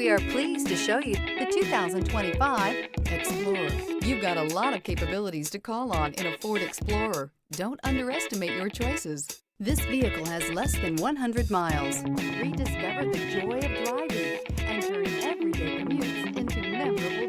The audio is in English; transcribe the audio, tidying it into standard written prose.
We are pleased to show you the 2025 Explorer. You've got a lot of capabilities to call on in a Ford Explorer. Don't underestimate your choices. This vehicle has less than 100 miles. Rediscover the joy of driving and turn everyday commutes into memorable